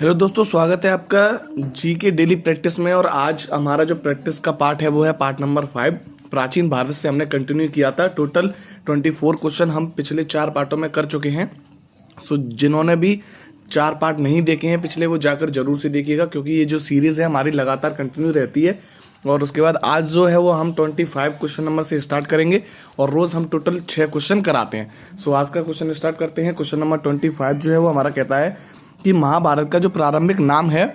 Hello दोस्तों, स्वागत है आपका जी के डेली प्रैक्टिस में। और आज हमारा जो प्रैक्टिस का पार्ट है वो है पार्ट नंबर 5। प्राचीन भारत से हमने कंटिन्यू किया था। टोटल 24 क्वेश्चन हम पिछले 4 पार्टों में कर चुके हैं। सो जिन्होंने भी 4 पार्ट नहीं देखे हैं पिछले, वो जाकर जरूर से देखिएगा, क्योंकि ये जो सीरीज है हमारी लगातार कंटिन्यू रहती है। और उसके बाद आज जो है वो हम 25 क्वेश्चन नंबर से स्टार्ट करेंगे और रोज हम टोटल 6 क्वेश्चन कराते हैं। सो आज का क्वेश्चन स्टार्ट करते हैं। क्वेश्चन नंबर 25 जो है वो हमारा कहता है कि महाभारत का जो प्रारंभिक नाम है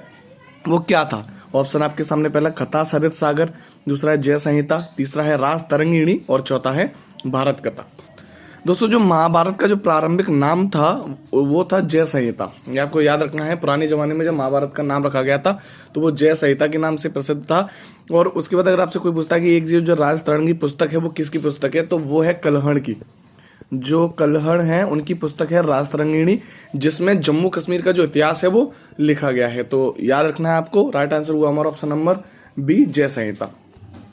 वो क्या था। ऑप्शन आपके सामने, पहला कथा सरित सागर, दूसरा है जय संहिता, तीसरा है रास तरंगिणी और चौथा है भारत कथा। दोस्तों, जो महाभारत का जो प्रारंभिक नाम था वो था जय संहिता। ये आपको याद रखना है। पुराने जमाने में जब महाभारत का नाम रखा गया था तो वो जय संहिता के नाम से प्रसिद्ध था। और उसके बाद अगर आपसे कोई पूछता है कि एक जो राज तरंगी पुस्तक है वो किसकी पुस्तक है, तो वो है कल्हड़ की। जो कल्हड़ है उनकी पुस्तक है राज तरंगिणी, जिसमें जम्मू कश्मीर का जो इतिहास है वो लिखा गया है। तो याद रखना है आपको। राइट आंसर हुआ हमारा ऑप्शन नंबर बी, जय संहिता।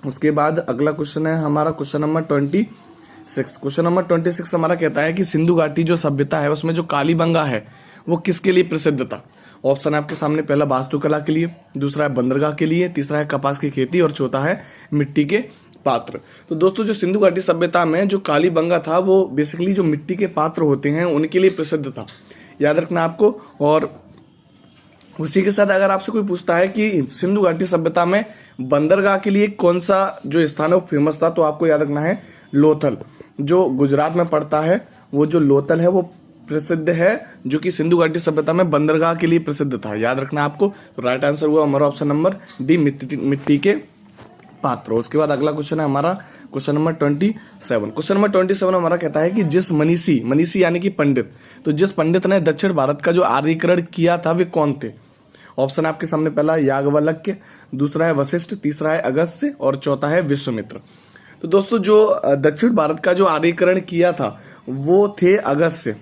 उसके बाद अगला क्वेश्चन है हमारा क्वेश्चन नंबर 26। क्वेश्चन नंबर 26 हमारा कहता है कि सिंधु घाटी जो सभ्यता है उसमें जो कालीबंगा है वो किसके लिए प्रसिद्ध था। ऑप्शन है आपके सामने, पहला वास्तुकला के लिए, दूसरा है बंदरगाह के लिए, तीसरा है कपास की खेती और चौथा है मिट्टी के पात्र। तो दोस्तों, जो सिंधु घाटी सभ्यता में जो कालीबंगा था वो बेसिकली जो मिट्टी के पात्र होते हैं उनके लिए प्रसिद्ध था। याद रखना आपको। और उसी के साथ अगर आपसे कोई पूछता है कि सिंधु घाटी सभ्यता में बंदरगाह के लिए कौन सा जो स्थान है वो फेमस था, तो आपको याद रखना है लोथल, जो गुजरात में पड़ता है। वो जो लोथल है वो प्रसिद्ध है, जो कि सिंधु घाटी सभ्यता में बंदरगाह के लिए प्रसिद्ध था। याद रखना आपको। राइट आंसर हुआ हमारा ऑप्शन नंबर डी, मिट्टी के पात्र। उसके बाद अगला क्वेश्चन है हमारा क्वेश्चन नंबर 27। क्वेश्चन नंबर 27 हमारा कहता है कि जिस मनीषी यानी कि पंडित, तो जिस पंडित ने दक्षिण भारत का जो आर्यीकरण किया था वे कौन थे। ऑप्शन आपके सामने, पहला याज्ञवल्क्य, दूसरा है वशिष्ठ, तीसरा है अगस्त्य और चौथा है विश्वामित्र। तो दोस्तों, जो दक्षिण भारत का जो आर्यीकरण किया था वो थे अगस्त्य।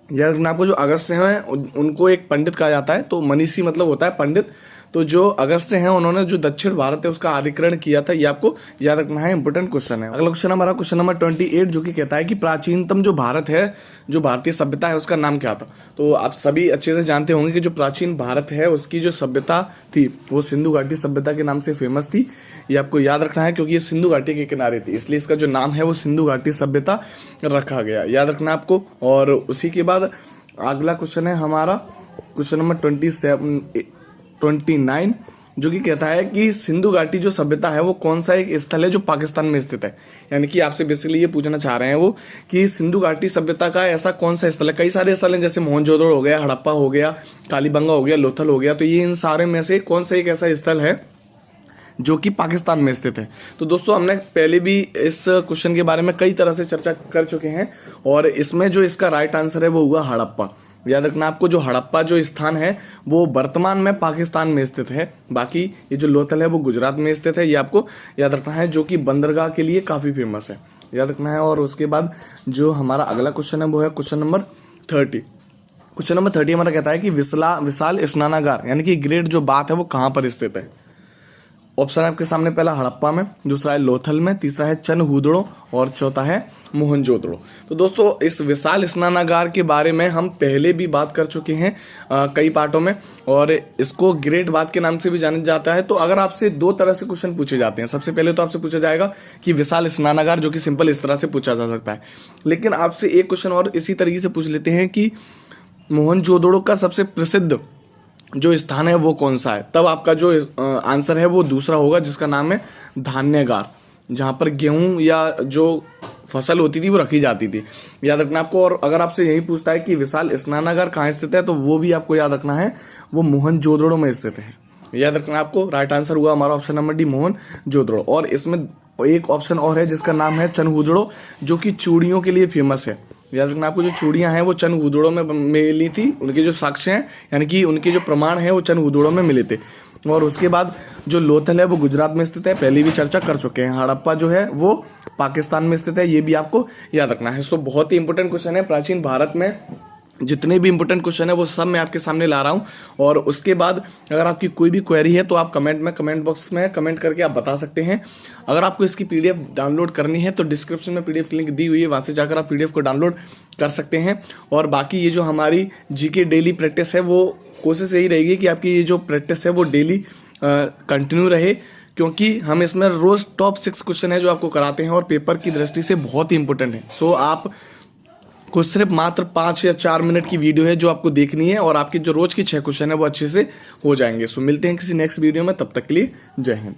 याद रखना आपको। जो अगस्त्य हैं उनको एक पंडित कहा जाता है। तो मनीषी मतलब होता है पंडित। तो जो अगस्त्य हैं उन्होंने जो दक्षिण भारत है उसका आर्यीकरण किया था। ये आपको याद रखना है, इंपोर्टेंट क्वेश्चन है। अगला क्वेश्चन हमारा क्वेश्चन नंबर 28, जो कि कहता है कि प्राचीनतम जो भारत है, जो भारतीय सभ्यता है उसका नाम क्या था। तो आप सभी अच्छे से जानते होंगे कि जो प्राचीन भारत है उसकी जो सभ्यता थी वो सिंधु घाटी सभ्यता के नाम से फेमस थी। ये आपको याद रखना है, क्योंकि ये सिंधु घाटी के किनारे थी, इसलिए इसका जो नाम है वो सिंधु घाटी सभ्यता रखा गया। याद रखना आपको। और उसी के बाद अगला क्वेश्चन है हमारा क्वेश्चन नंबर 29, जो कि कहता है कि सिंधु घाटी जो सभ्यता है वो कौन सा एक स्थल है जो पाकिस्तान में स्थित है। यानी कि आपसे बेसिकली ये पूछना चाह रहे हैं वो कि सिंधु घाटी सभ्यता का ऐसा कौन सा स्थल है। कई सारे स्थल हैं, जैसे मोहनजोदड़ो हो गया, हड़प्पा हो गया, कालीबंगा हो गया, लोथल हो गया। तो ये इन सारे में से कौन सा एक ऐसा स्थल है जो कि पाकिस्तान में स्थित है। तो दोस्तों, हमने पहले भी इस क्वेश्चन के बारे में कई तरह से चर्चा कर चुके हैं और इसमें जो इसका राइट आंसर है वो हुआ हड़प्पा। याद रखना आपको। जो हड़प्पा जो स्थान है वो वर्तमान में पाकिस्तान में स्थित है। बाकी ये जो लोथल है वो गुजरात में स्थित है। ये आपको याद रखना है, जो कि बंदरगाह के लिए काफी फेमस है। याद रखना है। और उसके बाद जो हमारा अगला क्वेश्चन है वो है क्वेश्चन नंबर 30। क्वेश्चन नंबर 30 हमारा कहता है कि विशाल स्नानागार यानी कि ग्रेट जो बात है वो कहाँ पर स्थित है। ऑप्शन आपके सामने, पहला हड़प्पा में, दूसरा है लोथल में, तीसरा है चनहुदड़ो और चौथा है मोहनजोदड़ो। तो दोस्तों, इस विशाल स्नानागार के बारे में हम पहले भी बात कर चुके हैं कई पार्टों में, और इसको ग्रेट बात के नाम से भी जाना जाता है। तो अगर आपसे 2 तरह से क्वेश्चन पूछे जाते हैं, सबसे पहले तो आपसे पूछा जाएगा कि विशाल स्नानागार, जो कि सिंपल इस तरह से पूछा जा सकता है। लेकिन आपसे एक क्वेश्चन और इसी तरीके से पूछ लेते हैं कि मोहनजोदड़ो का सबसे प्रसिद्ध जो स्थान है वो कौन सा है। तब आपका जो आंसर है वो दूसरा होगा, जिसका नाम है धान्यगार, जहां पर गेहूं या जो फसल होती थी वो रखी जाती थी। याद रखना आपको। और अगर आपसे यही पूछता है कि विशाल स्नानागार कहाँ स्थित है, तो वो भी आपको याद रखना है, वो मोहनजोदड़ो में स्थित है। याद रखना आपको। राइट आंसर हुआ हमारा ऑप्शन नंबर डी, मोहनजोदड़ो। और इसमें एक ऑप्शन और है जिसका नाम है चनहुदड़ो, जो कि चूड़ियों के लिए फेमस है। याद रखना आपको। जो चूड़ियां हैं वो चनहुदड़ो में मिली थी, उनके जो साक्ष्य हैं यानी कि उनके जो प्रमाण हैं वो चनहुदड़ो में मिले थे। और उसके बाद जो लोथल है वो गुजरात में स्थित है, पहले भी चर्चा कर चुके हैं। हड़प्पा जो है वो पाकिस्तान में स्थित है, ये भी आपको याद रखना है। सो बहुत ही इंपॉर्टेंट क्वेश्चन है। प्राचीन भारत में जितने भी इंपॉर्टेंट क्वेश्चन है वो सब मैं आपके सामने ला रहा हूं। और उसके बाद अगर आपकी कोई भी क्वेरी है तो आप कमेंट बॉक्स में कमेंट करके आप बता सकते हैं। अगर आपको इसकी पीडीएफ डाउनलोड करनी है तो डिस्क्रिप्शन में पीडीएफ लिंक दी हुई है, वहां से जाकर आप पीडीएफ को डाउनलोड कर सकते हैं। और बाकी ये जो हमारी जीके डेली प्रैक्टिस है वो कोशिश यही रहेगी कि आपकी ये जो प्रैक्टिस है वो डेली कंटिन्यू रहे, क्योंकि हम इसमें रोज टॉप 6 क्वेश्चन है जो आपको कराते हैं और पेपर की दृष्टि से बहुत ही इंपॉर्टेंट है। सो आप को सिर्फ मात्र 5 या 4 मिनट की वीडियो है जो आपको देखनी है और आपके जो रोज की 6 क्वेश्चन है वो अच्छे से हो जाएंगे। सो मिलते हैं किसी नेक्स्ट वीडियो में, तब तक के लिए जय हिंद।